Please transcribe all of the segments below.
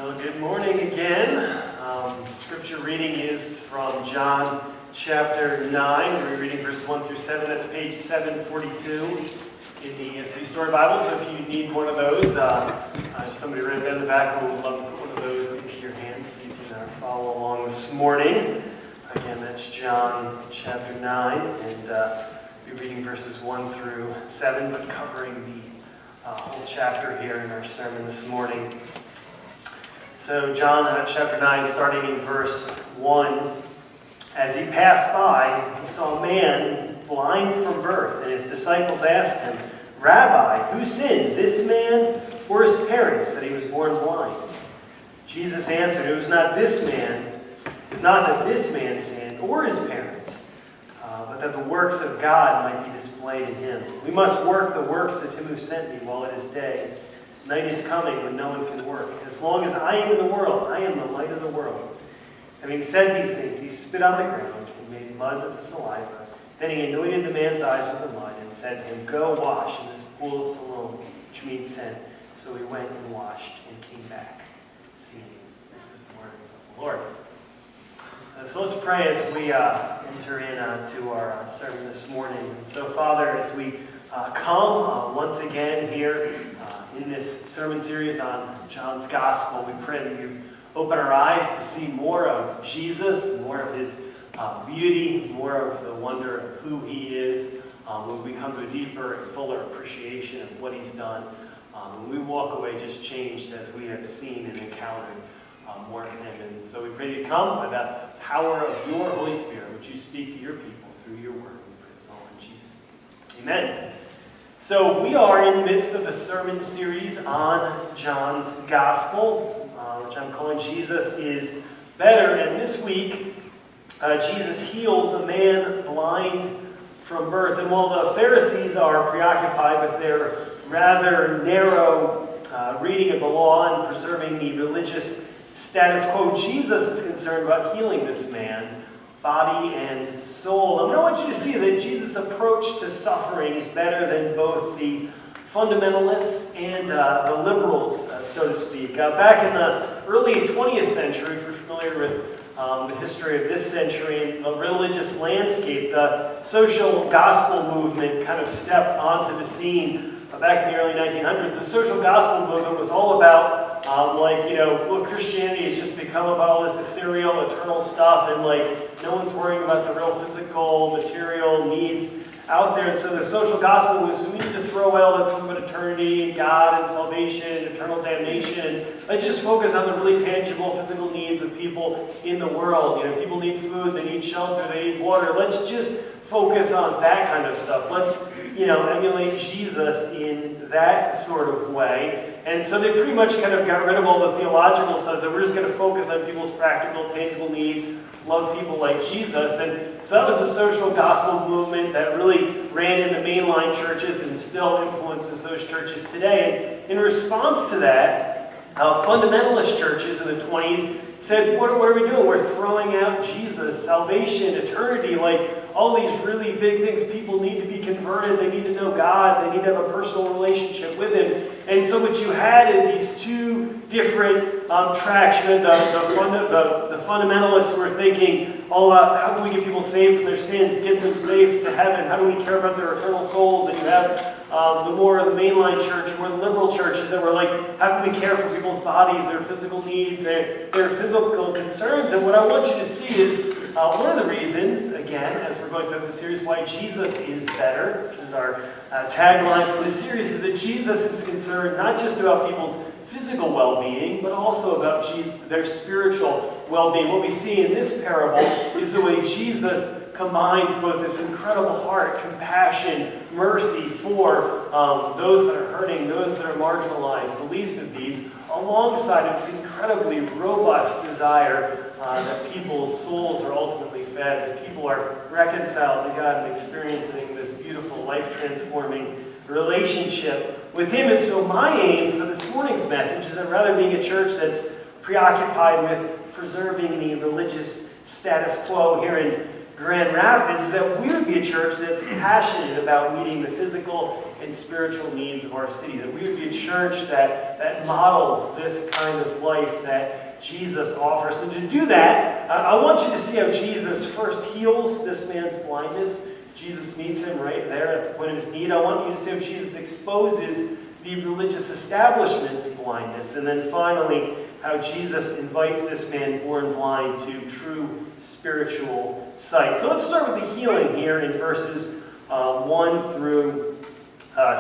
So good morning again. Scripture reading is from John chapter 9. We're reading verses 1 through 7. That's page 742 in the ESV Story Bible. So if you need one of those, somebody right there in the back would love to put one of those into your hands so you can follow along this morning. Again, that's John chapter 9, and we're reading verses 1 through 7, but covering the whole chapter here in our sermon this morning. So John chapter 9, starting in verse 1. As he passed by, he saw a man blind from birth, and his disciples asked him, "Rabbi, who sinned, this man or his parents, that he was born blind?" Jesus answered, "It was not that this man sinned or his parents, but that the works of God might be displayed in him. We must work the works of him who sent me while it is day. Night is coming when no one can work. As long as I am in the world, I am the light of the world." Having said these things, he spit on the ground and made mud with the saliva. Then he anointed the man's eyes with the mud and said to him, "Go wash in this pool of Siloam," which means sent. So he went and washed and came back, seeing. This is the word of the Lord. So let's pray as we enter into our sermon this morning. And so, Father, as we come once again here in this sermon series on John's Gospel, we pray that you open our eyes to see more of Jesus, more of his beauty, more of the wonder of who he is. When we come to a deeper and fuller appreciation of what he's done, when we walk away just changed as we have seen and encountered more of him. And so we pray you come by the power of your Holy Spirit, would you speak to your people through your word. We pray this all in Jesus' name. Amen. So we are in the midst of a sermon series on John's Gospel, which I'm calling Jesus is Better. And this week, Jesus heals a man blind from birth. And while the Pharisees are preoccupied with their rather narrow reading of the law and preserving the religious status quo, Jesus is concerned about healing this man, body and soul. And I want you to see that Jesus' approach to suffering is better than both the fundamentalists and the liberals, so to speak. Back in the early 20th century, if you're familiar with the history of this century and the religious landscape, the social gospel movement kind of stepped onto the scene. Back in the early 1900s, the social gospel movement was all about, Christianity has just become about all this ethereal, eternal stuff, and no one's worrying about the real physical, material needs out there. And so the social gospel was, we need to throw out some of eternity and God and salvation and eternal damnation. And let's just focus on the really tangible physical needs of people in the world. People need food, they need shelter, they need water. Let's just focus on that kind of stuff. Let's, emulate Jesus in that sort of way. And so they pretty much kind of got rid of all the theological stuff. So we're just going to focus on people's practical, tangible needs, love people like Jesus. And so that was the social gospel movement that really ran in the mainline churches and still influences those churches today. And in response to that, fundamentalist churches in the 20s said, what are we doing? We're throwing out Jesus, salvation, eternity, all these really big things. People need to be converted. They need to know God. They need to have a personal relationship with him. And so what you had in these two different tracks, you had the fundamentalists who were thinking all about how can we get people saved from their sins, get them safe to heaven, how do we care about their eternal souls, and you have the more of the mainline church, more the liberal churches that were how can we care for people's bodies, their physical needs, their physical concerns. And what I want you to see is one of the reasons, again, as we're going through this series, why Jesus is better, which is our tagline for this series, is that Jesus is concerned not just about people's physical well-being, but also about their spiritual well-being. What we see in this parable is the way Jesus combines both this incredible heart, compassion, mercy for those that are hurting, those that are marginalized, the least of these, alongside its incredibly robust desire that people's souls are ultimately fed, that people are reconciled to God and experiencing this beautiful, life-transforming relationship with him. And so my aim for this morning's message is that rather being a church that's preoccupied with preserving the religious status quo here in Grand Rapids is that we would be a church that's passionate about meeting the physical and spiritual needs of our city. That we would be a church that models this kind of life that Jesus offers. And to do that, I want you to see how Jesus first heals this man's blindness. Jesus meets him right there at the point of his need. I want you to see how Jesus exposes the religious establishment's blindness. And then finally, how Jesus invites this man born blind to true spiritual sight. So let's start with the healing here in verses 1 through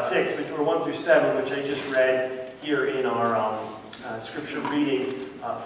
6, which were 1 through 7, which I just read here in our scripture reading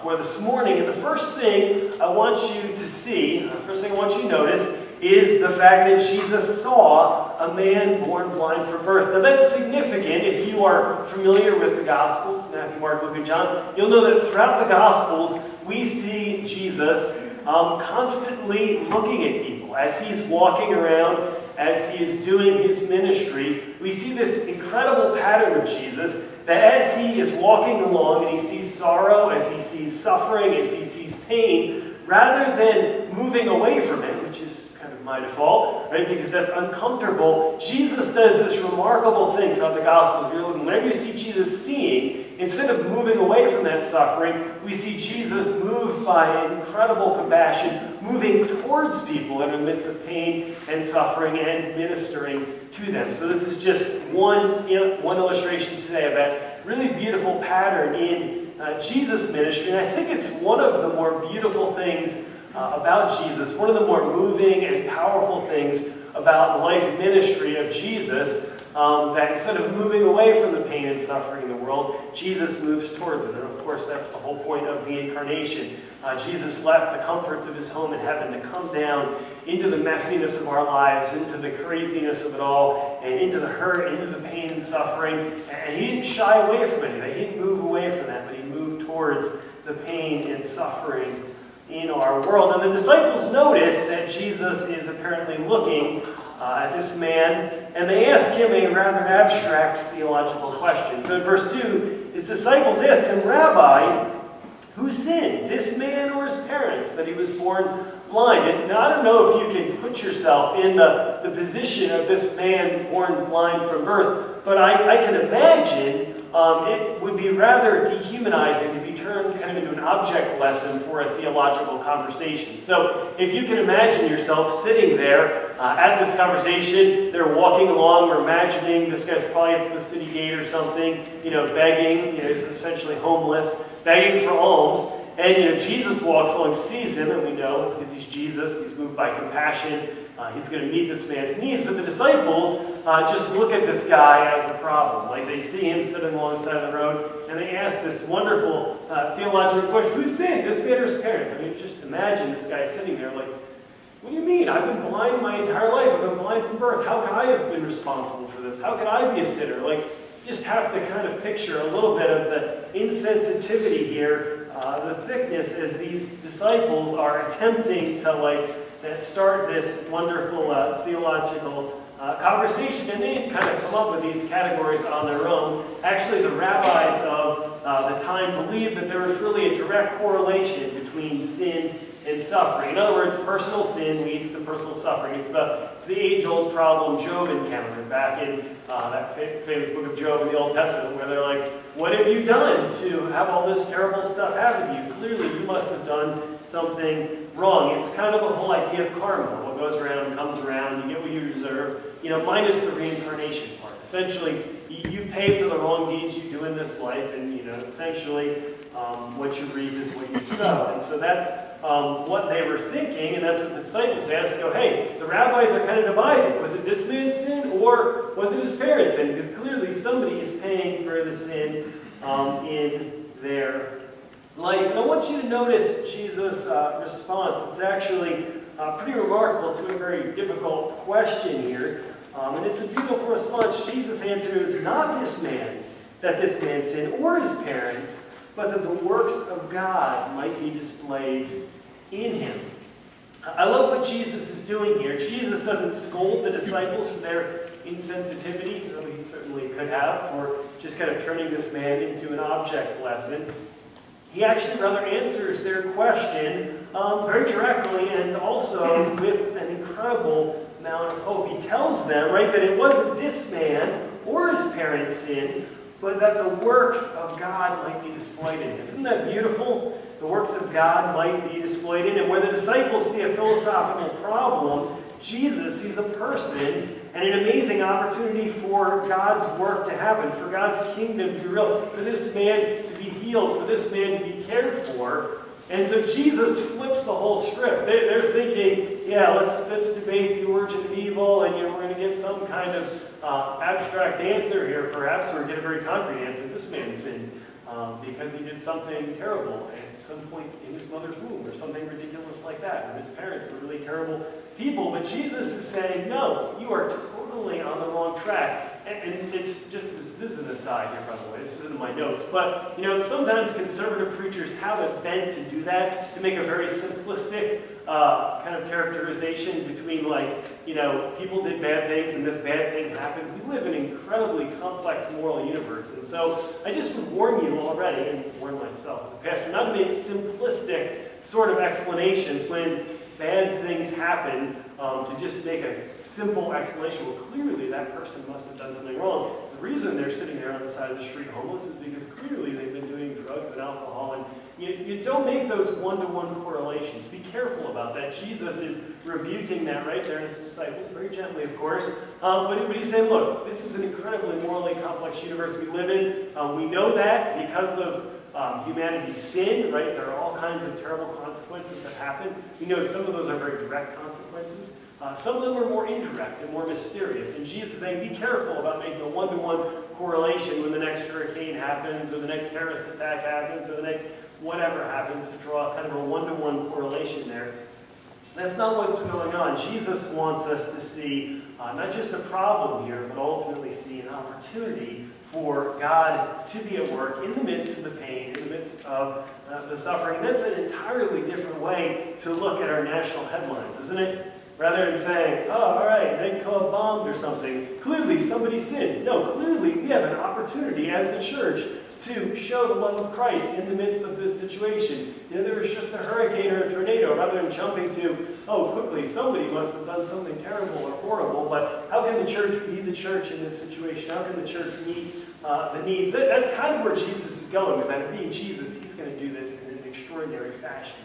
for this morning. And the first thing I want you to see, the first thing I want you to notice, is the fact that Jesus saw a man born blind from birth. Now that's significant. If you are familiar with the Gospels, Matthew, Mark, Luke, and John, you'll know that throughout the Gospels, we see Jesus constantly looking at people. As he's walking around, as he is doing his ministry, we see this incredible pattern of Jesus that as he is walking along and he sees sorrow, as he sees suffering, as he sees pain, rather than moving away from it, which is kind of my default, right? Because that's uncomfortable. Jesus does this remarkable thing throughout the Gospels. Whenever you see Jesus seeing, instead of moving away from that suffering, we see Jesus moved by incredible compassion, moving towards people in the midst of pain and suffering and ministering to them. So this is just one illustration today of that really beautiful pattern in Jesus' ministry. And I think it's one of the more beautiful things about Jesus, one of the more moving and powerful things about the life and ministry of Jesus, that instead of moving away from the pain and suffering in the world, Jesus moves towards it. And of course, that's the whole point of the incarnation. Jesus left the comforts of his home in heaven to come down into the messiness of our lives, into the craziness of it all, and into the hurt, into the pain and suffering. And he didn't shy away from anything. He didn't move away from that, but he moved towards the pain and suffering in our world. And the disciples notice that Jesus is apparently looking at this man, and they ask him a rather abstract theological question. So in verse 2, his disciples asked him, "Rabbi, who sinned, this man or his parents, that he was born blind?" And now I don't know if you can put yourself in the position of this man born blind from birth, but I can imagine it would be rather dehumanizing to be turned kind of into an object lesson for a theological conversation. So if you can imagine yourself sitting there at this conversation, they're walking along, we're imagining this guy's probably at the city gate or something, begging, he's essentially homeless, begging for alms, and Jesus walks along, sees him, and we know because he's Jesus, he's moved by compassion, he's going to meet this man's needs. But the disciples just look at this guy as a problem. Like they see him sitting alongside of the road, and they ask this wonderful theological question: who sinned, this man or his parents? I mean, just imagine this guy sitting there like, what do you mean? I've been blind my entire life. I've been blind from birth. How could I have been responsible for this? How could I be a sinner? Like, just have to kind of picture a little bit of the insensitivity here, the thickness as these disciples are attempting to start this wonderful theological conversation. And they didn't kind of come up with these categories on their own. Actually, the rabbis of the time believed that there was really a direct correlation between sin and suffering. In other words, personal sin leads to personal suffering. It's the age-old problem Job encountered back in that famous book of Job in the Old Testament, where they're like, what have you done to have all this terrible stuff happen to you? Clearly, you must have done something wrong. It's kind of the whole idea of karma. What goes around comes around. You get what you deserve, minus the reincarnation part. Essentially, you pay for the wrong deeds you do in this life, and essentially what you reap is what you sow. And so that's what they were thinking, and that's what the disciples asked. Go, hey, the rabbis are kind of divided. Was it this man's sin, or was it his parents' sin? Because clearly somebody is paying for the sin in their life. And I want you to notice Jesus' response. It's actually pretty remarkable to a very difficult question here. And it's a beautiful response. Jesus' answer is not this man, that this man sinned, or his parents, but that the works of God might be displayed in him. I love what Jesus is doing here. Jesus doesn't scold the disciples for their insensitivity, though he certainly could have, for just kind of turning this man into an object lesson. he actually rather answers their question very directly and also with an incredible amount of hope. He tells them, right, that it wasn't this man or his parents' sin, but that the works of God might be displayed in him. Isn't that beautiful? The works of God might be displayed in him. Where the disciples see a philosophical problem, Jesus sees a person and an amazing opportunity for God's work to happen, for God's kingdom to be real, for this man to be healed, for this man to be cared for. And so Jesus flips the whole script. They're thinking, yeah, let's debate the origin of evil, and we're going to get some kind of abstract answer here, perhaps, or get a very concrete answer. This man sinned because he did something terrible at some point in his mother's womb, or something ridiculous like that, or his parents were really terrible people. But Jesus is saying, no, you are totally on the wrong track. And it's just, this is an aside here, by the way, this isn't in my notes, but, sometimes conservative preachers have a bent to do that, to make a very simplistic kind of characterization between, people did bad things and this bad thing happened. We live in an incredibly complex moral universe, and so I just would warn you already, and warn myself as a pastor, not to make simplistic sort of explanations when bad things happen, to just make a simple explanation. Well, clearly that person must have done something wrong. The reason they're sitting there on the side of the street homeless is because clearly they've been doing drugs and alcohol, and you don't make those one-to-one correlations. Be careful about that. Jesus is rebuking that right there in his disciples, very gently, of course. But he's saying, look, this is an incredibly morally complex universe we live in. We know that because of humanity's sin, right? There are all kinds of terrible consequences that happen. We know some of those are very direct consequences. Some of them are more indirect and more mysterious. And Jesus is saying, be careful about making a one-to-one correlation when the next hurricane happens, or the next terrorist attack happens, or the next whatever happens, to draw kind of a one-to-one correlation there. That's not what's going on. Jesus wants us to see not just a problem here, but ultimately see an opportunity for God to be at work in the midst of the pain, in the midst of the suffering. That's an entirely different way to look at our national headlines, isn't it? Rather than saying, oh, all right, they club bombed or something. Clearly, somebody sinned. No, clearly, we have an opportunity as the church to show the love of Christ in the midst of this situation. There was just a hurricane or a tornado, rather than jumping to, oh, quickly, somebody must have done something terrible or horrible, but how can the church be the church in this situation? How can the church meet the needs? That's kind of where Jesus is going with that. Being Jesus, he's going to do this in an extraordinary fashion.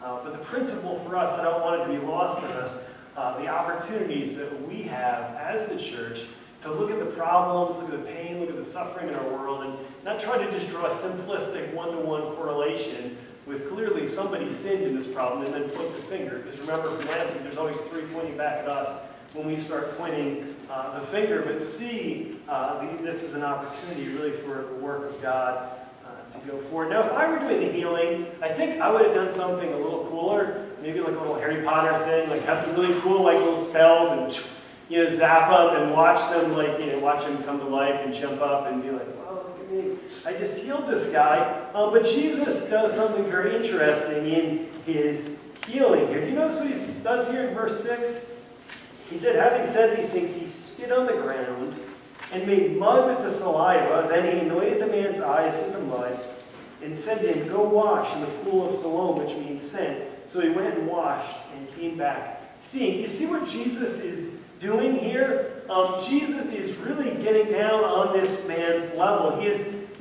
But the principle for us, I don't want it to be lost on us, the opportunities that we have as the church to look at the problems, look at the pain, look at the suffering in our world, and not try to just draw a simplistic one-to-one correlation with clearly somebody sinned in this problem and then point the finger. Because remember from last week, there's always three pointing back at us when we start pointing the finger. But see, this is an opportunity really for the work of God to go forward. Now, if I were doing the healing, I think I would have done something a little cooler, maybe like a little Harry Potter thing, like have some really cool little spells and zap them and watch them, watch them come to life and jump up and be like, wow, look at me, I just healed this guy. But Jesus does something very interesting in his healing here. Do you notice what he does here in verse 6? He said, having said these things, he spit on the ground and made mud with the saliva. Then he anointed the man's eyes with the mud and said to him, go wash in the pool of Siloam, which means sent. So he went and washed and came back seeing. You see what Jesus is doing here? Jesus is really getting down on this man's level. He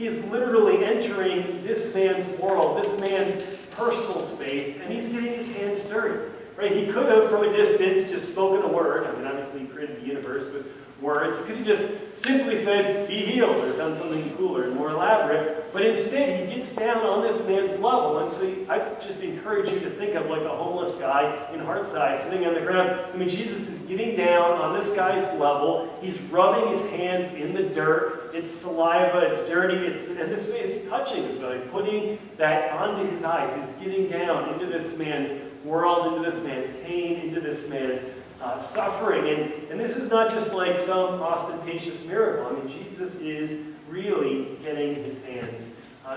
is literally entering this man's world, this man's personal space, and he's getting his hands dirty. Right? He could have, from a distance, just spoken a word. Obviously he created the universe with words. He could have just simply said, be healed, or done something cooler and more elaborate. But instead, he gets down on this man's level. And so I just encourage you to think of like a homeless guy in Hartside sitting on the ground. Jesus is getting down on this guy's level. He's rubbing his hands in the dirt. It's saliva, it's dirty, and this man is touching this man, putting that onto his eyes. He's getting down into this man's world, into this man's pain, into this man's suffering. And this is not just like some ostentatious miracle. Jesus is really getting his hands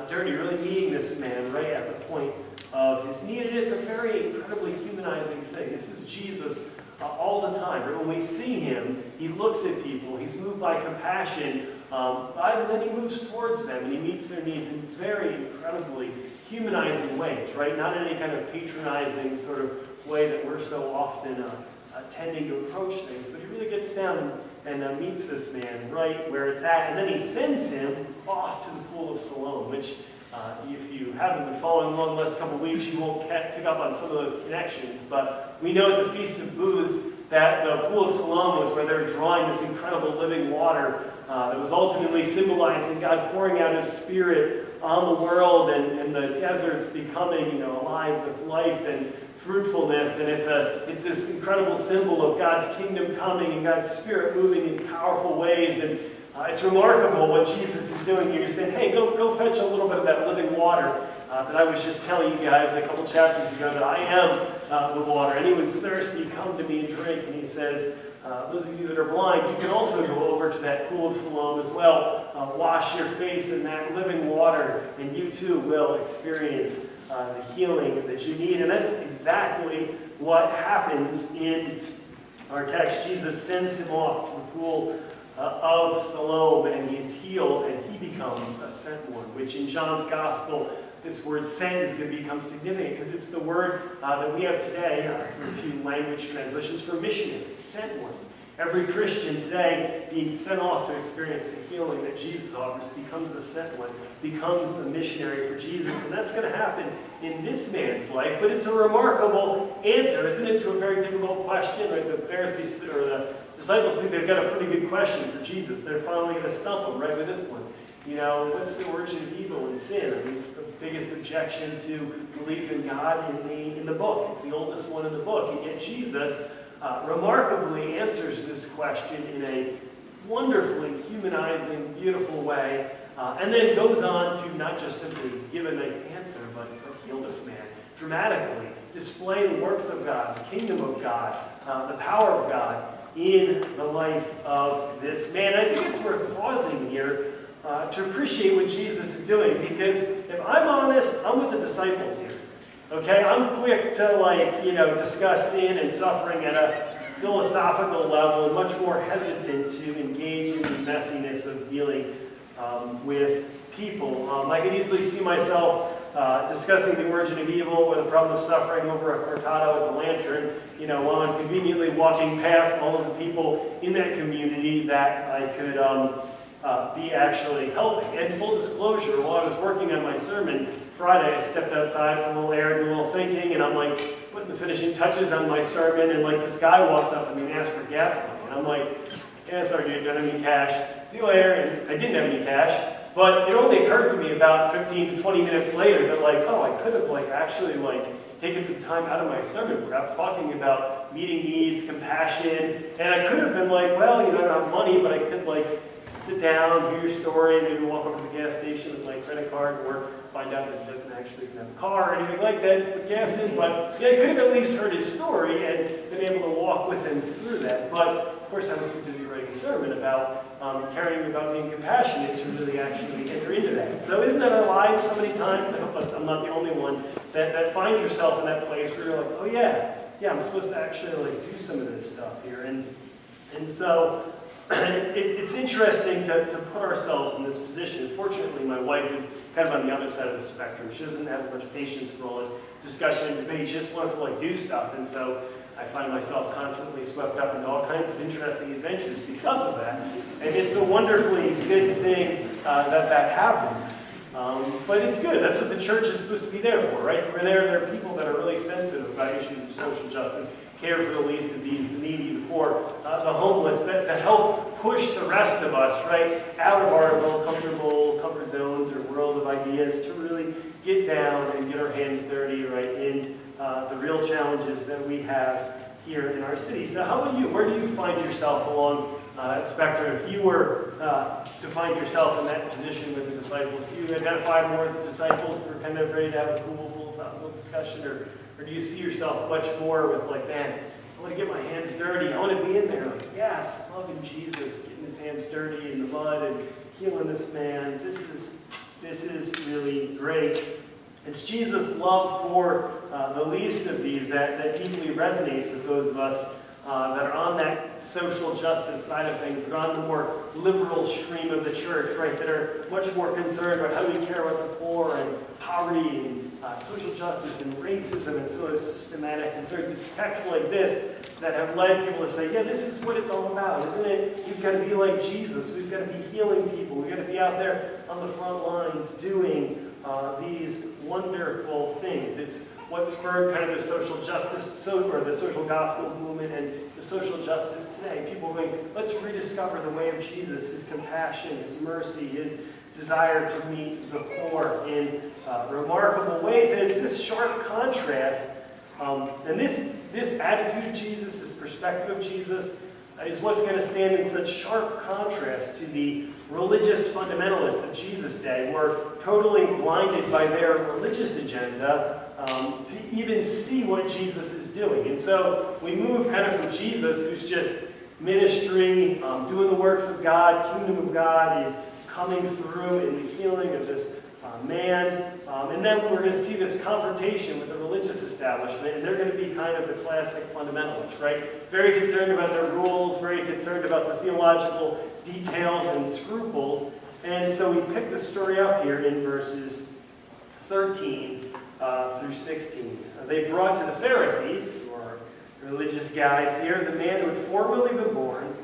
dirty, really meeting this man right at the point of his need. And it's a very incredibly humanizing thing. This is Jesus all the time. Right? When we see him, he looks at people, he's moved by compassion, and then he moves towards them and he meets their needs in very incredibly humanizing ways, right? Not in any kind of patronizing sort of way that we're so often tending to approach things, but he really gets down and meets this man right where it's at, and then he sends him off to the Pool of Siloam, which if you haven't been following along the last couple of weeks, you won't pick up on some of those connections, but we know at the Feast of Booths that the Pool of Siloam was where they're drawing this incredible living water that was ultimately symbolizing God pouring out his Spirit on the world, and the deserts becoming, alive with life and fruitfulness, and it's this incredible symbol of God's kingdom coming and God's Spirit moving in powerful ways, and it's remarkable what Jesus is doing here. He's saying, hey, go fetch a little bit of that living water that I was just telling you guys a couple chapters ago, that I am the water. Anyone's thirsty, come to me and drink. And he says, those of you that are blind, you can also go over to that Pool of Siloam as well. Wash your face in that living water, and you too will experience the healing that you need. And that's exactly what happens in our text. Jesus sends him off to the Pool of Siloam, and he's healed, and he becomes a sent one, which in John's Gospel, this word sent is going to become significant because it's the word that we have today through a few language translations for missionaries, sent ones. Every Christian today being sent off to experience the healing that Jesus offers becomes a sent one, becomes a missionary for Jesus. And that's going to happen in this man's life. But it's a remarkable answer, isn't it, to a very difficult question? Right? The Pharisees or the disciples think they've got a pretty good question for Jesus. They're finally going to stump him right with this one. What's the origin of evil and sin? I mean, it's the biggest objection to belief in God in the book. It's the oldest one in the book. And yet Jesus remarkably answers this question in a wonderfully humanizing, beautiful way, and then goes on to not just simply give a nice answer, but heal this man dramatically, display the works of God, the kingdom of God, the power of God in the life of this man. And I think it's worth pausing here to appreciate what Jesus is doing, because if I'm honest, I'm with the disciples here. Okay, I'm quick to discuss sin and suffering at a philosophical level, and much more hesitant to engage in the messiness of dealing with people. I could easily see myself discussing the origin of evil or the problem of suffering over a cortado with a lantern, while I'm conveniently walking past all of the people in that community that I could be actually helping. And full disclosure, while I was working on my sermon Friday, I stepped outside for a little air, doing a little thinking, and I'm putting the finishing touches on my sermon, and this guy walks up to me and asks for gas money. And I'm like, yeah, sorry dude, don't have any cash. See you later. And I didn't have any cash. But it only occurred to me about 15 to 20 minutes later that I could have actually taken some time out of my sermon prep talking about meeting needs, compassion, and I could have been I don't have money, but I could sit down, hear your story, maybe walk over to the gas station with my credit card, or find out that he doesn't actually have a car or anything like that to put gas in. But yeah, I could have at least heard his story and been able to walk with him through that. But of course, I was too busy writing a sermon about caring about being compassionate to really actually enter into that. So isn't that our lives so many times? I hope I'm not the only one that finds yourself in that place where you're oh yeah, I'm supposed to actually do some of this stuff here. And so it's interesting to put ourselves in this position. Fortunately, my wife is kind of on the other side of the spectrum. She doesn't have as much patience for all this discussion and debate. She just wants to do stuff. And so I find myself constantly swept up into all kinds of interesting adventures because of that. And it's a wonderfully good thing that happens. But it's good. That's what the church is supposed to be there for, right? There are people that are really sensitive about issues of social justice, care for the least of these, the needy, the poor, the homeless, that help push the rest of us, right, out of our little comfortable comfort zones or world of ideas to really get down and get our hands dirty, right, in the real challenges that we have here in our city. So how about you? Where do you find yourself along that spectrum? If you were to find yourself in that position with the disciples, do you identify more with the disciples who are kind of ready to have a cool philosophical discussion, or do you see yourself much more with man, I want to get my hands dirty. I want to be in there. Yes, loving Jesus, getting his hands dirty in the mud and healing this man. This is really great. It's Jesus' love for the least of these that deeply resonates with those of us that are on that social justice side of things, that are on the more liberal stream of the church, right, that are much more concerned about how do we care about the poor and poverty and social justice and racism and sort of systematic concerns. It's texts like this that have led people to say, yeah, this is what it's all about, isn't it? We've got to be like Jesus. We've got to be healing people. We've got to be out there on the front lines doing these wonderful things. It's what spurred kind of the social justice, or the social gospel movement and the social justice today. People going, let's rediscover the way of Jesus, his compassion, his mercy, his desire to meet the poor in remarkable ways. And it's this sharp contrast. And this attitude of Jesus, this perspective of Jesus, is what's going to stand in such sharp contrast to the religious fundamentalists of Jesus' day, who are totally blinded by their religious agenda to even see what Jesus is doing. And so we move kind of from Jesus, who's just ministry, doing the works of God, kingdom of God, he's coming through in the healing of this man. And then we're going to see this confrontation with the religious establishment, and they're going to be kind of the classic fundamentalists, right? Very concerned about their rules, very concerned about the theological details and scruples. And so we pick the story up here in verses 13 through 16. They brought to the Pharisees, who are religious guys here, the man who had formerly been born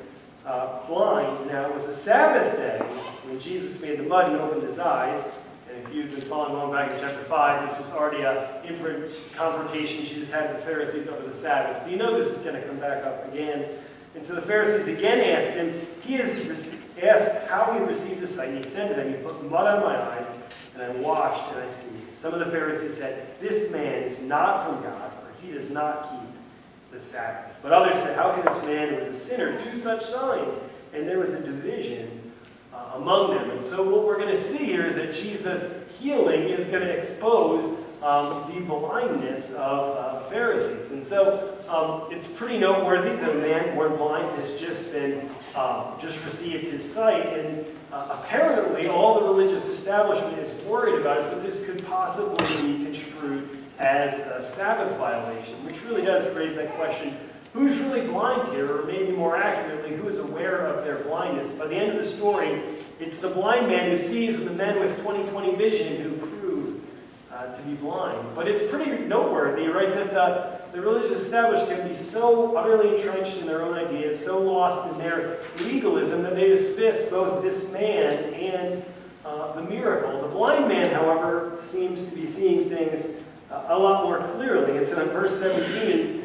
blind. Now it was a Sabbath day when Jesus made the mud and opened his eyes. And if you've been following along back in chapter 5, this was already an infant confrontation Jesus had with the Pharisees over the Sabbath. So you know this is going to come back up again. And so the Pharisees again asked him, he has asked how he received his sight. And he said to them, you put mud on my eyes, and I washed, and I see. Some of the Pharisees said, this man is not from God, for he does not keep the Sabbath. But others said, how can this man who is a sinner do such signs? And there was a division among them. And so what we're going to see here is that Jesus' healing is going to expose the blindness of Pharisees. And so it's pretty noteworthy that a man born blind has just received his sight. And apparently all the religious establishment is worried about is that this could possibly be construed as a Sabbath violation, which really does raise that question, who's really blind here? Or maybe more accurately, who is aware of their blindness? By the end of the story, it's the blind man who sees, and the men with 20/20 vision who prove to be blind. But it's pretty noteworthy, right, that the religious establishment can be so utterly entrenched in their own ideas, so lost in their legalism, that they dismiss both this man and the miracle. The blind man, however, seems to be seeing things a lot more clearly. And so in verse 17,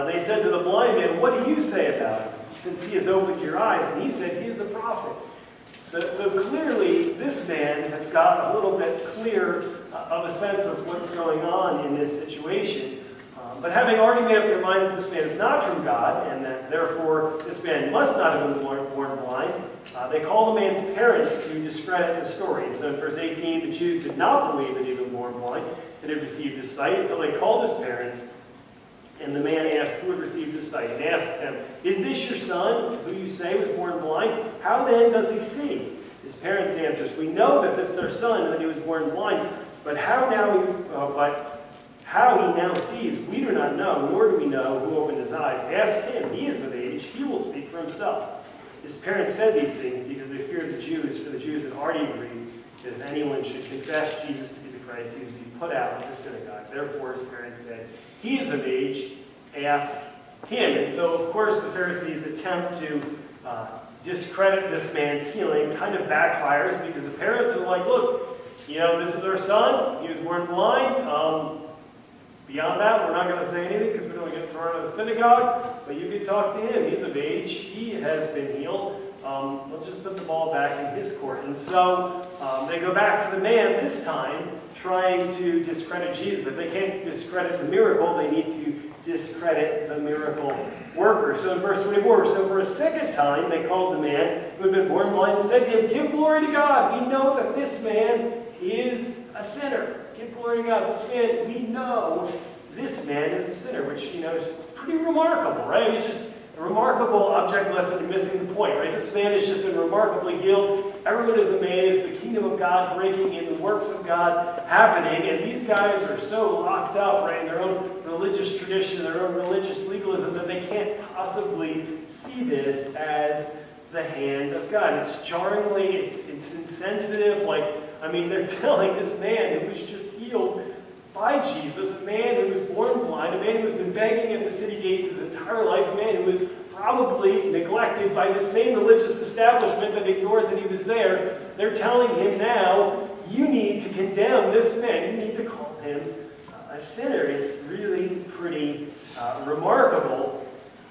they said to the blind man, what do you say about him, since he has opened your eyes? And he said, he is a prophet. So clearly, this man has got a little bit clear of a sense of what's going on in this situation. But having already made up their mind that this man is not from God, and that therefore this man must not have been born blind, they call the man's parents to discredit the story. And so in verse 18, the Jews did not believe that he had been born blind, that he had received his sight, until they called his parents. And the man asked who had received his sight, and asked them, is this your son, who you say was born blind? How then does he see? His parents answered, we know that this is our son, and that he was born blind, but how he now sees, we do not know, nor do we know who opened his eyes. Ask him, he is of age, he will speak for himself. His parents said these things because they feared the Jews, for the Jews had already agreed that if anyone should confess Jesus to be the Christ, he was to be put out of the synagogue. Therefore his parents said, he is of age, ask him. And so, of course, the Pharisees' attempt to discredit this man's healing kind of backfires, because the parents are like, look, you know, this is our son, he was born blind. Beyond that, we're not going to say anything because we don't want to get thrown out of the synagogue, but you can talk to him. He's of age, he has been healed. Let's just put the ball back in his court. And so they go back to the man, this time trying to discredit Jesus. If they can't discredit the miracle, they need to discredit the miracle worker. So in verse 24, so for a second time they called the man who had been born blind and said to him, give glory to God. We know that this man is a sinner. Give glory to God. This man, we know this man is a sinner, which, you know, is pretty remarkable, right? It's just a remarkable object lesson in missing the point, right? This man has just been remarkably healed. Everyone is amazed. The kingdom of God breaking in, the works of God happening, and these guys are so locked up, right, in their own religious tradition, their own religious legalism, that they can't possibly see this as the hand of God. It's jarringly, it's insensitive, like I mean, they're telling this man who was just healed by Jesus, a man who was born blind, a man who has been begging at the city gates his entire life, a man who was probably neglected by the same religious establishment that ignored that he was there. They're telling him now, you need to condemn this man. You need to call him a sinner. It's really pretty remarkable.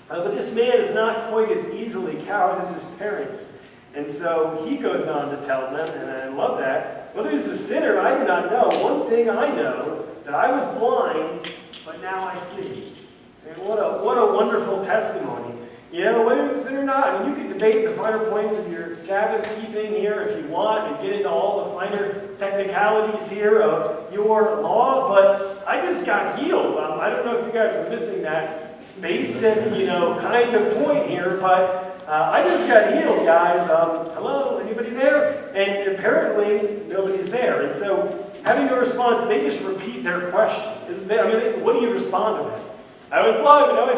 But this man is not quite as easily cowed as his parents. And so he goes on to tell them, and I love that, whether he's a sinner, I do not know. One thing I know, that I was blind, but now I see. And what a wonderful testimony. You know, whether he's a sinner or not, and you can debate the finer points of your Sabbath keeping here if you want, and get into all the finer technicalities here of your law, but I just got healed. I don't know if you guys are missing that basic, kind of point here, but I just got healed, guys. Hello, anybody there? And apparently, nobody's there. And so, having no response, they just repeat their question. What do you respond to that? I was blind, but now I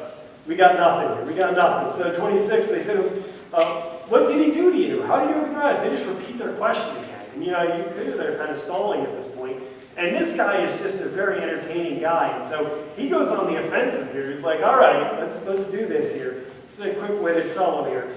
see. We got nothing here. We got nothing. So, 26, they said, what did he do to you? How did you open your eyes? They just repeat their question again. And, they're kind of stalling at this point. And this guy is just a very entertaining guy. And so he goes on the offensive here. He's like, all right, let's do this here. This is a quick-witted fellow here.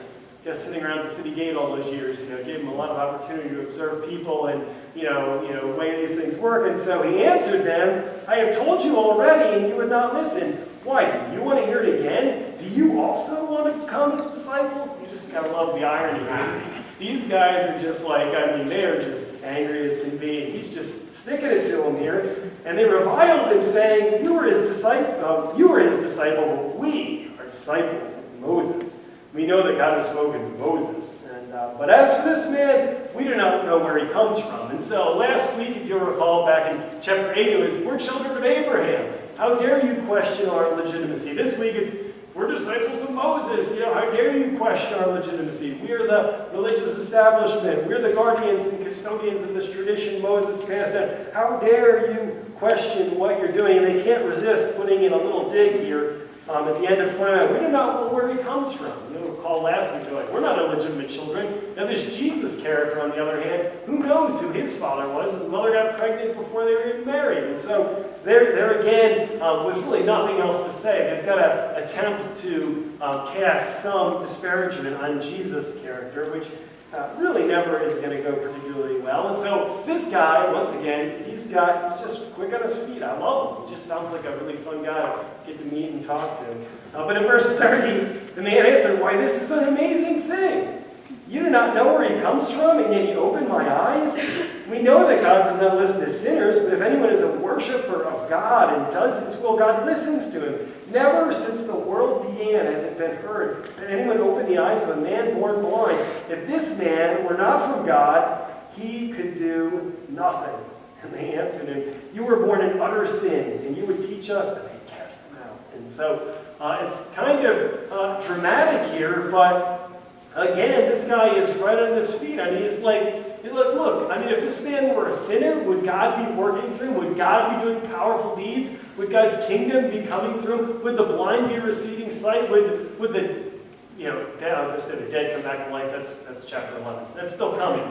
Just sitting around the city gate all those years, gave him a lot of opportunity to observe people and, the way these things work. And so he answered them, I have told you already, and you would not listen. Why? Do you want to hear it again? Do you also want to become his disciples? You just gotta love the irony here. These guys are just like, they are just angry as can be. He's just sticking it to them here. And they reviled him, saying, you are his disciple, but we are disciples of Moses. We know that God has spoken to Moses. But as for this man, we do not know where he comes from. And so last week, if you'll recall, back in chapter 8, it was, we're children of Abraham. How dare you question our legitimacy? This week it's, we're disciples of Moses. How dare you question our legitimacy? We are the religious establishment. We're the guardians and custodians of this tradition Moses passed down. How dare you question what you're doing? And they can't resist putting in a little dig here at the end of 29. We do not know where he comes from. You'll recall last week, we're not illegitimate children. Now this Jesus character, on the other hand, who knows who his father was? His mother got pregnant before they were even married. And so they're again, with really nothing else to say, they've got to attempt to cast some disparagement on Jesus' character, which really never is going to go particularly well. And so this guy, once again, he's just quick on his feet. I love him. He just sounds like a really fun guy to get to meet and talk to. But in verse 30, the man answered, why, this is an amazing thing. You do not know where he comes from, and yet he opened my eyes? We know that God does not listen to sinners, but if anyone is a worshiper of God and does his will, God listens to him. Never since the world began has it been heard that anyone opened the eyes of a man born blind. If this man were not from God, he could do nothing. And they answered him, you were born in utter sin, and you would teach us, and they cast him out. And so it's kind of dramatic here, but again, this guy is right on his feet. He's like, look, if this man were a sinner, would God be working through him? Would God be doing powerful deeds? Would God's kingdom be coming through? Would the blind be receiving sight? Would the the dead come back to life? That's chapter 11. That's still coming.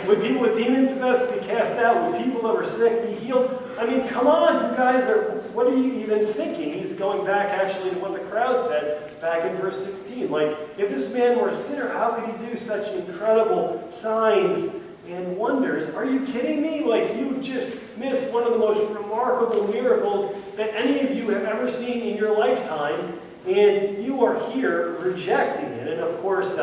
Would people with demon possessed be cast out? Would people that were sick be healed? Come on, you guys what are you even thinking? He's going back actually to what the crowd said back in verse 16. If this man were a sinner, how could he do such incredible signs and wonders? Are you kidding me? You've just missed one of the most remarkable miracles that any of you have ever seen in your lifetime, and you are here rejecting it. And of course,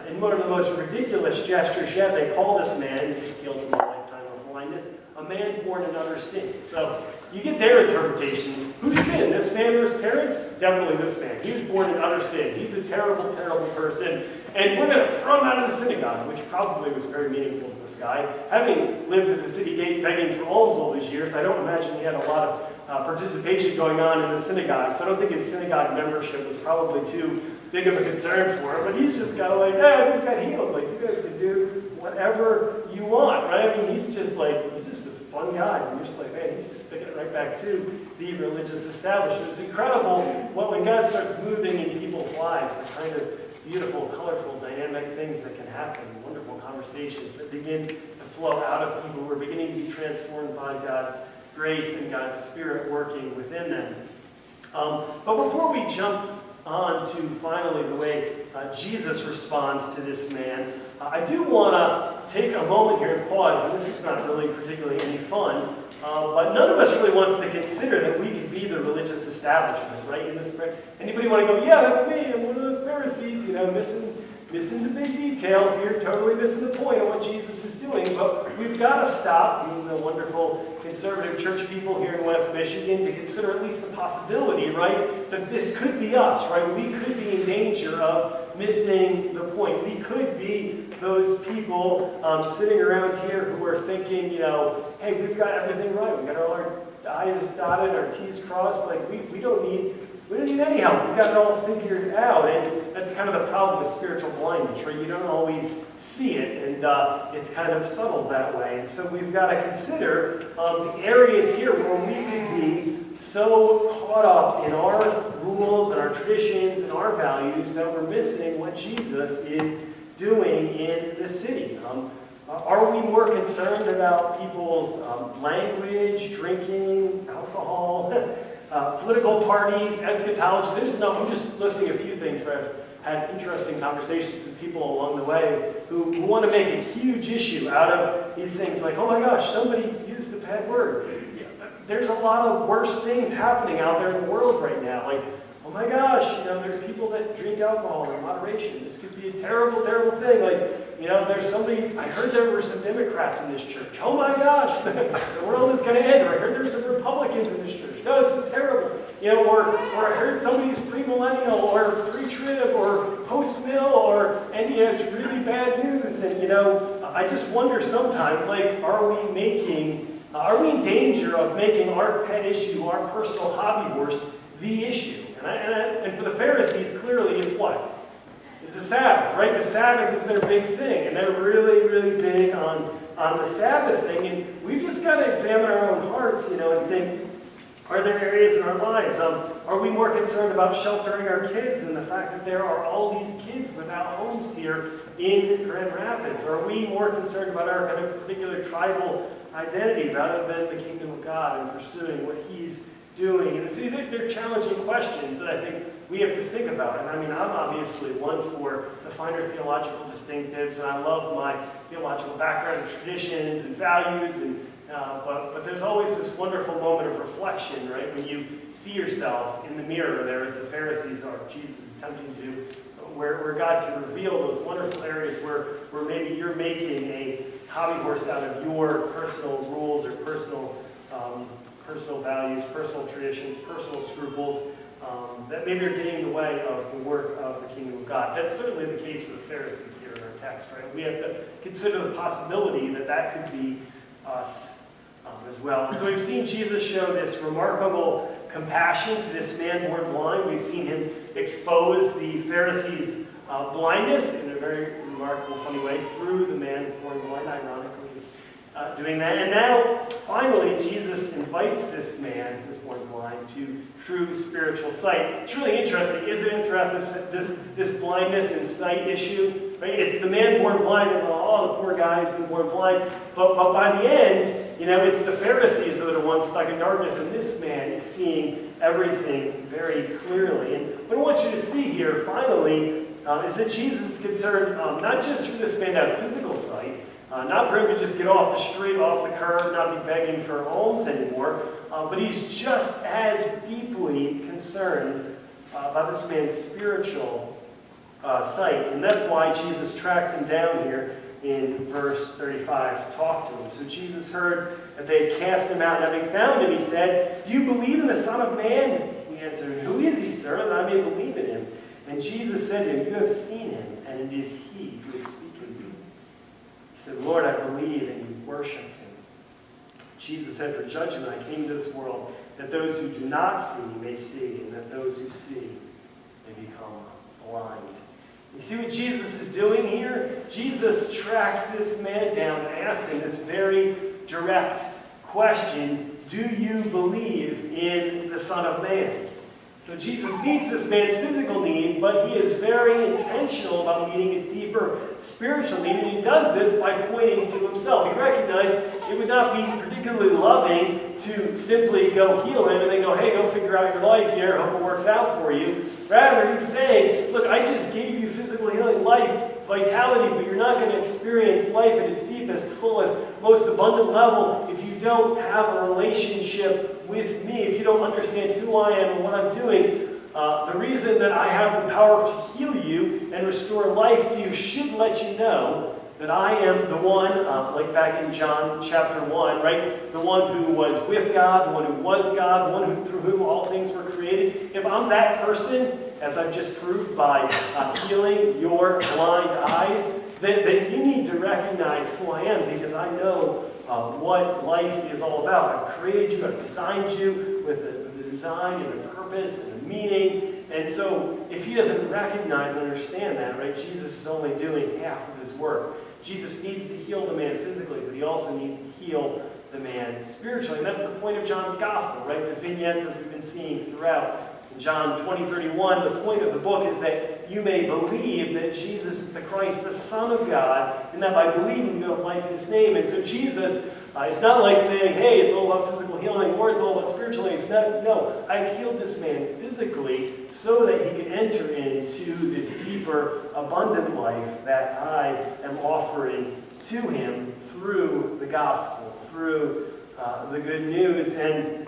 in one of the most ridiculous gestures yet, they call this man, who just healed from a lifetime of blindness, a man born in utter sin. So you get their interpretation. Who sinned? This man or his parents? Definitely this man. He was born in utter sin. He's a terrible, terrible person. And we're going to throw him out of the synagogue, which probably was very meaningful to this guy. Having lived at the city gate begging for alms all these years, I don't imagine he had a lot of participation going on in the synagogue. So I don't think his synagogue membership was probably too big of a concern for him. But he's just kind of I just got healed. You guys can do whatever you want, right? He's just a fun guy. And you're just man, he's just sticking it right back to the religious establishment. It's incredible when God starts moving in people's lives, the kind of beautiful, colorful, dynamic things that can happen, wonderful conversations conversations that begin to flow out of people who are beginning to be transformed by God's grace and God's Spirit working within them. But before we jump on to finally the way Jesus responds to this man, I do want to take a moment here and pause, and this is not really particularly any fun, but none of us really wants to consider that we could be the religious establishment, right? Anybody want to go, yeah, that's me, I'm one of those Pharisees, missing the big details here, totally missing the point of what Jesus is doing. But we've got to stop, being the wonderful conservative church people here in West Michigan, to consider at least the possibility, right, that this could be us, right? We could be in danger of missing the point. We could be those people sitting around here who are thinking, hey, we've got everything right. We've got all our I's dotted, our T's crossed. Like, we don't need any help. We've got it all figured out. And that's kind of the problem with spiritual blindness, right? You don't always see it, and it's kind of subtle that way. And so we've got to consider the areas here where we could be so caught up in our rules and our traditions and our values that we're missing what Jesus is doing in the city. Are we more concerned about people's language, drinking, alcohol, political parties, eschatology? I'm just listing a few things where I've had interesting conversations with people along the way who want to make a huge issue out of these things like, oh my gosh, somebody used a bad word. There's a lot of worse things happening out there in the world right now. Like, oh my gosh, there's people that drink alcohol in moderation. This could be a terrible, terrible thing. Like, there's somebody, I heard there were some Democrats in this church. Oh my gosh, the world is going to end. Or I heard there were some Republicans in this church. No, this is terrible. Or I heard somebody's premillennial or pre-trib or post-mill and it's really bad news. And, I just wonder sometimes, like, are we in danger of making our pet issue, our personal hobby horse, the issue? And for the Pharisees, clearly it's what? It's the Sabbath, right? The Sabbath is their big thing, and they're really, really big on the Sabbath thing. And we've just got to examine our own hearts, and think, are there areas in our lives? Are we more concerned about sheltering our kids and the fact that there are all these kids without homes here in Grand Rapids? Are we more concerned about our kind of particular tribal identity rather than the kingdom of God and pursuing what He's doing? And see, they're challenging questions that I think we have to think about. And I'm obviously one for the finer theological distinctives, and I love my theological background and traditions and values, but there's always this wonderful moment of reflection, right? When you see yourself in the mirror there as the Pharisees are, Jesus is attempting to do, where God can reveal those wonderful areas where maybe you're making a hobby horse out of your personal rules or personal values, personal traditions, personal scruples, that maybe are getting in the way of the work of the kingdom of God. That's certainly the case for the Pharisees here in our text, right? We have to consider the possibility that could be us as well. And so we've seen Jesus show this remarkable compassion to this man born blind. We've seen him expose the Pharisees' blindness in a very remarkable, funny way through the man born blind, ironically. Doing that. And now, finally, Jesus invites this man who's born blind to true spiritual sight. It's really interesting, isn't it, throughout this blindness and sight issue? Right? It's the man born blind, and the poor guy who's been born blind. But by the end, it's the Pharisees that are the ones stuck in darkness, and this man is seeing everything very clearly. And what I want you to see here, finally, is that Jesus is concerned not just for this man to have physical sight, not for him to just get off the street, off the curb, not be begging for alms anymore, but he's just as deeply concerned about this man's spiritual sight. And that's why Jesus tracks him down here in verse 35 to talk to him. So Jesus heard that they had cast him out, and having found him, he said, "Do you believe in the Son of Man?" He answered, "Who is he, sir, that I may believe in him?" And Jesus said to him, "You have seen him, and it is he who is speaking to you." He said, "Lord, I believe," and he worshipped him. Jesus said, "For judgment I came into this world, that those who do not see may see, and that those who see may become blind." You see what Jesus is doing here? Jesus tracks this man down and asks him this very direct question: do you believe in the Son of Man? So Jesus meets this man's physical need, but he is very intentional about meeting his deeper spiritual need, and he does this by pointing to himself. He recognized it would not be particularly loving to simply go heal him and then go, hey, go figure out your life here, hope it works out for you. Rather, he's saying, look, I just gave you physical healing, life, vitality, but you're not going to experience life at its deepest, fullest, most abundant level if you don't have a relationship with me, if you don't understand who I am and what I'm doing. The reason that I have the power to heal you and restore life to you should let you know that I am the one, like back in John chapter 1, right? The one who was with God, the one who was God, the one through whom all things were created. If I'm that person, as I've just proved by healing your blind eyes, then you need to recognize who I am, because I know what life is all about. I've created you, I've designed you with a design and a purpose and a meaning. And so if he doesn't recognize and understand that, right, Jesus is only doing half of his work. Jesus needs to heal the man physically, but he also needs to heal the man spiritually. And that's the point of John's gospel, right? The vignettes, as we've been seeing throughout. In John 20:31, the point of the book is that you may believe that Jesus is the Christ, the Son of God, and that by believing you have life in his name. And so Jesus, it's not like saying, hey, it's all about physical healing, or it's all about spiritual healing. No, I've healed this man physically so that he can enter into this deeper, abundant life that I am offering to him through the gospel, through the good news. And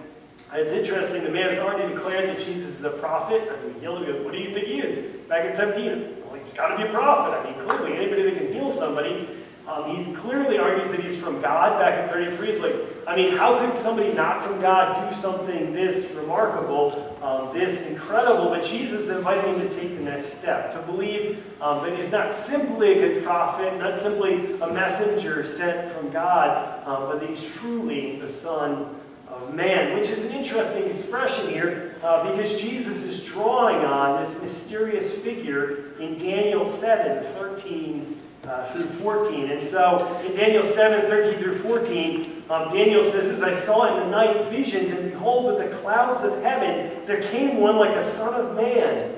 it's interesting, the man has already declared that Jesus is a prophet. I mean, he'll go, what do you think he is? Back in 17, well, he's got to be a prophet. I mean, clearly, anybody that can heal somebody. He clearly argues that he's from God. Back in 33, he's like, I mean, how could somebody not from God do something this remarkable, this incredible? But Jesus is inviting him to take the next step, to believe that he's not simply a good prophet, not simply a messenger sent from God, but that he's truly the Son of Man, which is an interesting expression here because Jesus is drawing on this mysterious figure in Daniel 7:13 through 14. And so in Daniel 7:13 through 14, Daniel says, as I saw in the night visions, and behold, with the clouds of heaven, there came one like a son of man.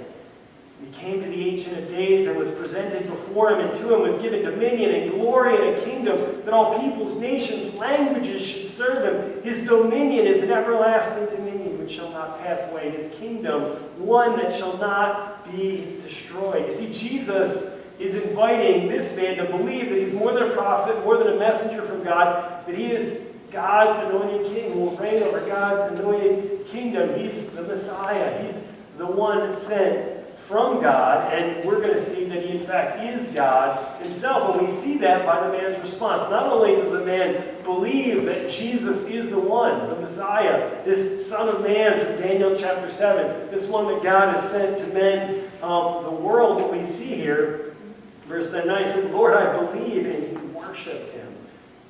He came to the Ancient of Days and was presented before him, and to him was given dominion and glory and a kingdom, that all peoples, nations, languages should serve him. His dominion is an everlasting dominion which shall not pass away, and his kingdom one that shall not be destroyed. You see, Jesus is inviting this man to believe that he's more than a prophet, more than a messenger from God, that he is God's anointed king who will reign over God's anointed kingdom. He's the Messiah. He's the one sent from God, and we're going to see that he in fact is God himself. And we see that by the man's response. Not only does the man believe that Jesus is the one, the Messiah, this Son of Man from Daniel chapter 7, this one that God has sent to mend the world, what we see here, verse 9 says, Lord, I believe, and he worshipped him.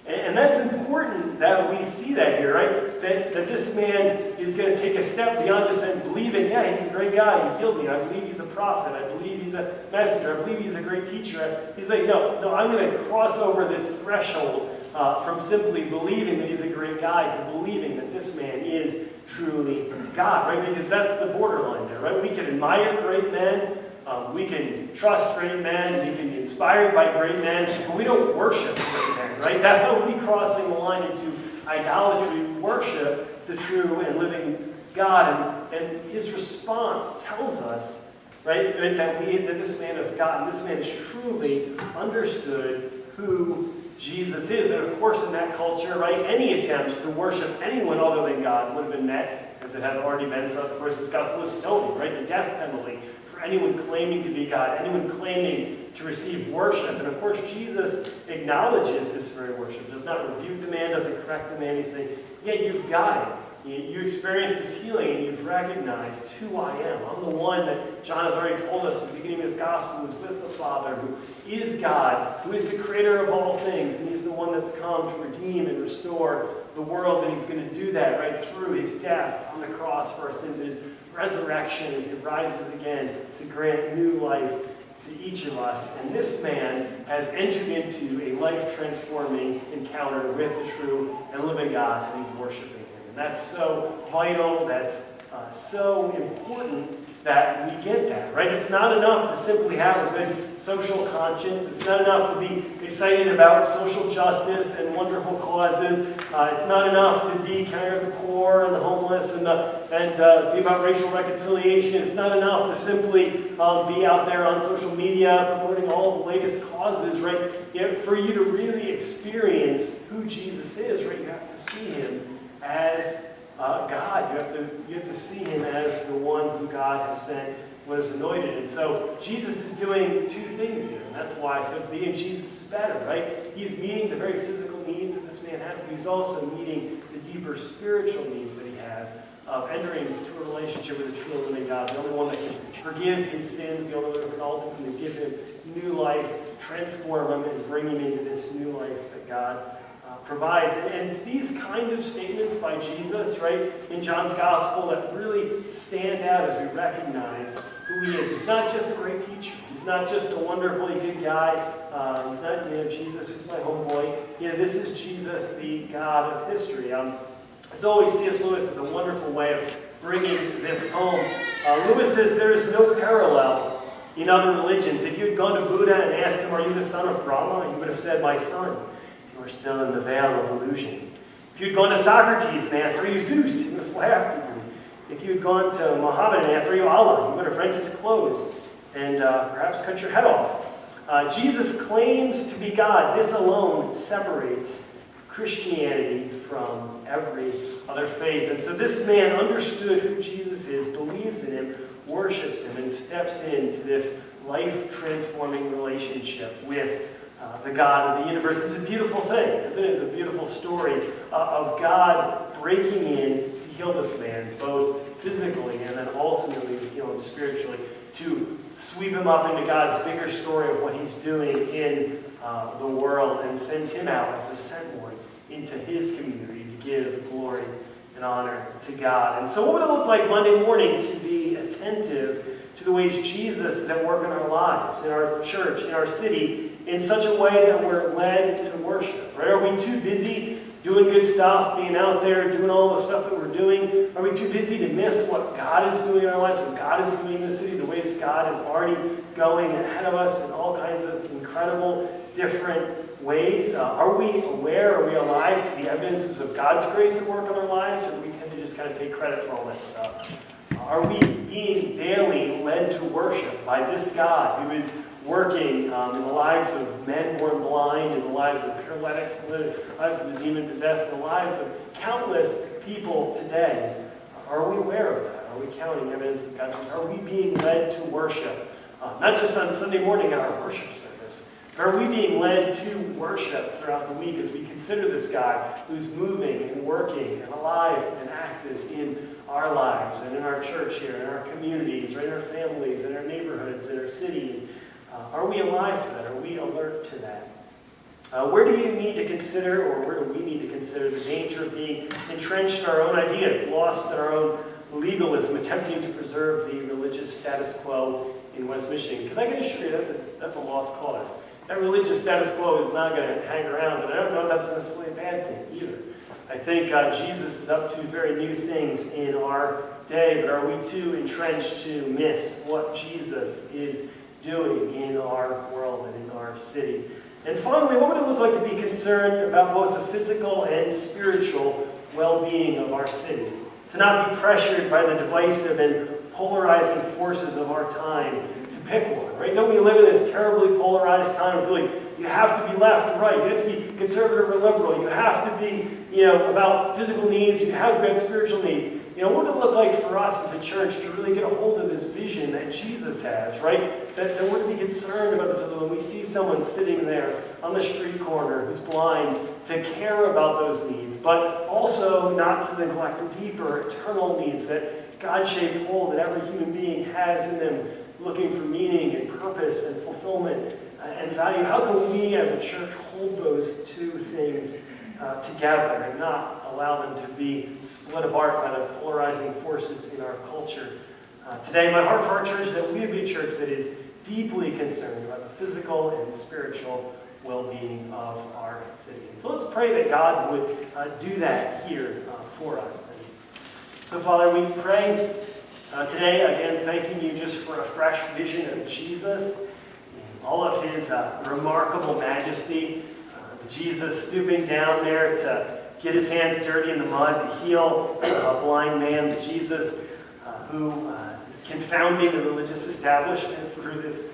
And that's important that we see that here, right? That this man is going to take a step beyond just saying, believing, yeah, he's a great guy, he healed me, I believe he's a prophet, I believe he's a messenger, I believe he's a great teacher. He's like, no, I'm going to cross over this threshold from simply believing that he's a great guy to believing that this man is truly God, right? Because that's the borderline there, right? We can admire great men, we can trust great men, we can be inspired by great men, but we don't worship great men, right? That would be crossing the line into idolatry. We worship the true and living God, and his response tells us, right, that this man is God, and this man has truly understood who Jesus is. And of course, in that culture, right, any attempts to worship anyone other than God would have been met, as it has already been throughout the course of this gospel, with stoning, right, the death penalty. Anyone claiming to be God, anyone claiming to receive worship. And of course, Jesus acknowledges this very worship, does not rebuke the man, doesn't correct the man. He's saying, yeah, you've got it. You experience this healing, and you've recognized who I am. I'm the one that John has already told us at the beginning of his gospel, who is with the Father, who is God, who is the creator of all things, and he's the one that's come to redeem and restore the world, and he's going to do that right through his death on the cross for our sins, and his resurrection as he rises again to grant new life to each of us. And this man has entered into a life-transforming encounter with the true and living God, and he's worshiping him. And that's so vital, that's so important that we get that, right? It's not enough to simply have a good social conscience. It's not enough to be excited about social justice and wonderful causes. It's not enough to be care of the poor and the homeless and be about racial reconciliation. It's not enough to simply be out there on social media promoting all the latest causes, right? For you to really experience who Jesus is, right, you have to see him as God. You have to see him as the one who God has sent, was anointed. And so Jesus is doing two things here. And that's why I said being Jesus is better, right? He's meeting the very physical needs that this man has, but he's also meeting the deeper spiritual needs that he has of entering into a relationship with the true and living God, the only one that can forgive his sins, the only one that can ultimately give him new life, transform him, and bring him into this new life that God provides. And it's these kind of statements by Jesus, right, in John's Gospel that really stand out as we recognize who he is. He's not just a great teacher. He's not just a wonderfully good guy. He's not, Jesus who's my homeboy. This is Jesus, the God of history. As always, C.S. Lewis is a wonderful way of bringing this home. Lewis says there is no parallel in other religions. If you had gone to Buddha and asked him, "Are you the son of Brahma?" he would have said, "My son, you are still in the veil of illusion." If you had gone to Socrates and asked, "Are you Zeus?" he would have laughed at you. If you had gone to Muhammad and asked, "Are you Allah?" he would have rent his clothes and perhaps cut your head off. Jesus claims to be God. This alone separates Christianity from every other faith. And so this man understood who Jesus is, believes in him, worships him, and steps into this life-transforming relationship with the God of the universe. It's a beautiful thing, isn't it? It's a beautiful story of God breaking in to heal this man, both physically and then ultimately to heal him spiritually, to sweep him up into God's bigger story of what he's doing in the world and send him out as a sent one into his community to give glory and honor to God. And so what would it look like Monday morning to be attentive to the ways Jesus is at work in our lives, in our church, in our city, in such a way that we're led to worship, right? Are we too busy doing good stuff, being out there, doing all the stuff that we're doing? Are we too busy to miss what God is doing in our lives, what God is doing in the city, the ways God is already going ahead of us in all kinds of incredible, different ways? Are we aware, are we alive to the evidences of God's grace at work in our lives, or do we tend to just kind of take credit for all that stuff? Are we being daily led to worship by this God who is working in the lives of men born blind, in the lives of paralytics, in the lives of the demon-possessed, in the lives of countless people today? Are we aware of that? Are we counting evidence of God's grace? Are we being led to worship? Not just on Sunday morning at our worship service, but are we being led to worship throughout the week as we consider this guy who's moving and working and alive and active in our lives and in our church here, in our communities, right, in our families, in our neighborhoods, in our city? Are we alive to that? Are we alert to that? Where do you need to consider, or where do we need to consider the danger of being entrenched in our own ideas, lost in our own legalism, attempting to preserve the religious status quo in West Michigan? Because I can assure you that's a lost cause. That religious status quo is not going to hang around, and I don't know if that's necessarily a bad thing either. I think Jesus is up to very new things in our day, but are we too entrenched to miss what Jesus is doing in our world and in our city? And finally, what would it look like to be concerned about both the physical and spiritual well-being of our city? To not be pressured by the divisive and polarizing forces of our time, to pick one, right? Don't we live in this terribly polarized time of feeling you have to be left or right, you have to be conservative or liberal, you have to be, about physical needs, you have to have spiritual needs. What would it look like for us as a church to really get a hold of this vision that Jesus has, right? That we're to be concerned about the physical. When we see someone sitting there on the street corner who's blind, to care about those needs, but also not to neglect the deeper, eternal needs that God-shaped hole that every human being has in them, looking for meaning and purpose and fulfillment and value. How can we as a church hold those two things together and not allow them to be split apart by the polarizing forces in our culture today? My heart for our church is that we would be a church that is deeply concerned about the physical and spiritual well-being of our city. And so let's pray that God would do that here for us. And So, Father, we pray today, again, thanking you just for a fresh vision of Jesus, all of his remarkable majesty, Jesus stooping down there to get his hands dirty in the mud to heal a blind man, the Jesus who is confounding the religious establishment through this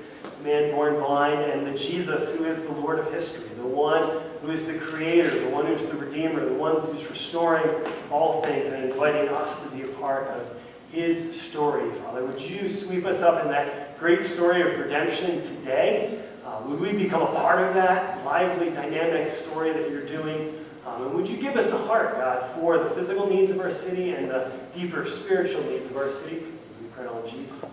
man born blind, and the Jesus who is the Lord of history, the one who is the creator, the one who's the redeemer, the one who's restoring all things and inviting us to be a part of his story. Father, would you sweep us up in that great story of redemption today? Would we become a part of that lively, dynamic story that you're doing? And would you give us a heart, God, for the physical needs of our city and the deeper spiritual needs of our city? We pray all in Jesus' name.